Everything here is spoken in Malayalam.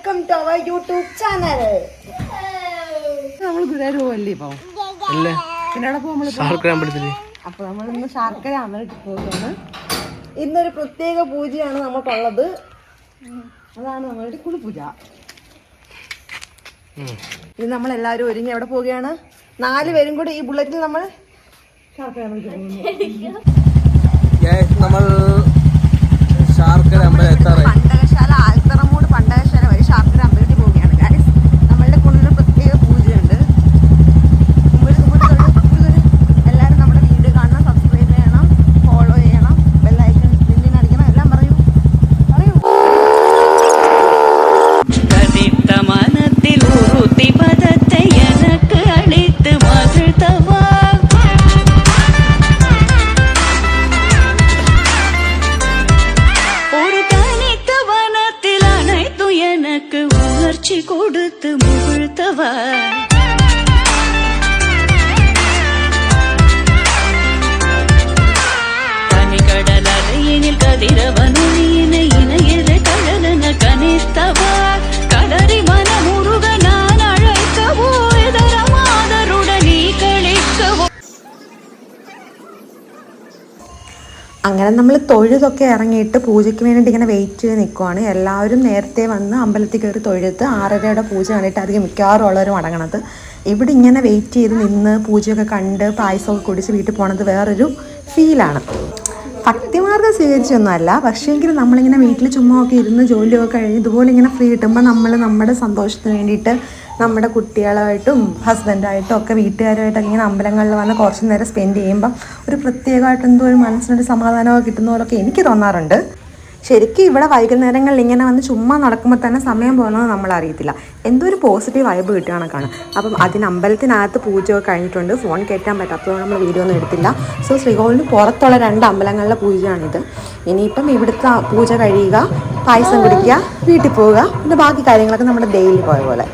Welcome to our YouTube channel. നമ്മൾ ഗുരുവായൂർ പോവല്ലേ ഇപ്പൊ? പിന്നെ അപ്പൊ നമ്മൾ ഇന്ന് ശർക്കര അമ്പലത്തിൽ പോകുകയാണ്. ഇന്നൊരു പ്രത്യേക പൂജയാണ് നമുക്കുള്ളത്. അതാണ് നമ്മളുടെ കുളിപൂജ. ഇത് നമ്മളെല്ലാവരും ഒരുങ്ങി എവിടെ പോവുകയാണ്? 4 പേരും കൂടി ഈ ബുള്ളറ്റിൽ നമ്മൾ ശർക്കര അമ്പലത്തിൽ പോകുന്നു. നമ്മൾ ശർക്കര അമ്പലം എത്താറായി. പണ്ടകശാല ആൽത്തറമൂട് പണ്ടകശാല വരെ ശർക്കര അമ്പലത്തിൽ പോവുകയാണ്. ഗൈസ്, നമ്മളുടെ കുളിയിൽ പ്രത്യേക പൂജയുണ്ട്. എല്ലാവരും നമ്മുടെ വീഡിയോ കാണണം, സബ്സ്ക്രൈബ് ചെയ്യണം, ഫോളോ ചെയ്യണം, ബെല്ലൈക്കൺ അടിക്കണം. എല്ലാം പറയൂ. കൊടുത്ത് മുഴുത്തവ കനികടലയിൽ കതിരവനുയിന ഇണയത കടലന കനിത്തവ കടറി മനമുറുക ഞാൻ അഴക്കവോ എതരമാതരുടനീ കളിക്കവോ. അങ്ങനെ നമ്മൾ തൊഴുതൊക്കെ ഇറങ്ങിയിട്ട് പൂജയ്ക്ക് വേണ്ടിയിട്ട് ഇങ്ങനെ വെയിറ്റ് ചെയ്ത് നിൽക്കുവാണ്. എല്ലാവരും നേരത്തെ വന്ന് അമ്പലത്തിൽ കയറി തൊഴുത്ത് 6:30യുടെ പൂജ കണ്ടിട്ട് അധികം മിക്കവാറും ഉള്ളവർ മടങ്ങണത്. ഇവിടെ ഇങ്ങനെ വെയിറ്റ് ചെയ്ത് നിന്ന് പൂജയൊക്കെ കണ്ട് പായസമൊക്കെ കുടിച്ച് വീട്ടിൽ പോണത് വേറൊരു ഫീലാണ്. ഭക്തിമാർഗം സ്വീകരിച്ചൊന്നുമല്ല, പക്ഷേങ്കിലും നമ്മളിങ്ങനെ വീട്ടിൽ ചുമ്മാ ഒക്കെ ഇരുന്ന് ജോലിയൊക്കെ കഴിഞ്ഞ് ഇതുപോലെ ഇങ്ങനെ ഫ്രീ കിട്ടുമ്പോൾ നമ്മൾ നമ്മുടെ സന്തോഷത്തിന് വേണ്ടിയിട്ട് നമ്മുടെ കുട്ടികളായിട്ടും ഹസ്ബൻഡായിട്ടും ഒക്കെ വീട്ടുകാരുമായിട്ടൊക്കെ ഇങ്ങനെ അമ്പലങ്ങളിൽ വന്ന് കുറച്ച് നേരം സ്പെൻഡ് ചെയ്യുമ്പം ഒരു പ്രത്യേകമായിട്ട് എന്തോ ഒരു മനസ്സിനൊരു സമാധാനമൊക്കെ കിട്ടുന്ന പോലൊക്കെ എനിക്ക് തോന്നാറുണ്ട്. ശരിക്കും ഇവിടെ വൈകുന്നേരങ്ങളിൽ ഇങ്ങനെ വന്ന് ചുമ്മാ നടക്കുമ്പോൾ തന്നെ സമയം പോകുന്നത് നമ്മളറിയത്തില്ല. എന്തോ ഒരു പോസിറ്റീവ് വൈബ് കിട്ടുക കണക്കാണ്. അപ്പം അതിന് അമ്പലത്തിനകത്ത് പൂജയൊക്കെ കഴിഞ്ഞിട്ടുണ്ട്. ഫോൺ കയറ്റാൻ പറ്റാത്തതുകൊണ്ട് നമ്മൾ വീഡിയോ ഒന്നും എടുത്തില്ല. സോ ശ്രീകോവിലിന് പുറത്തുള്ള 2 അമ്പലങ്ങളിലെ പൂജയാണിത്. ഇനിയിപ്പം ഇവിടുത്തെ പൂജ കഴിയുക, പായസം കുടിക്കുക, വീട്ടിൽ പോവുക, പിന്നെ ബാക്കി കാര്യങ്ങളൊക്കെ നമ്മുടെ ഡെയിലി പോയ പോലെ.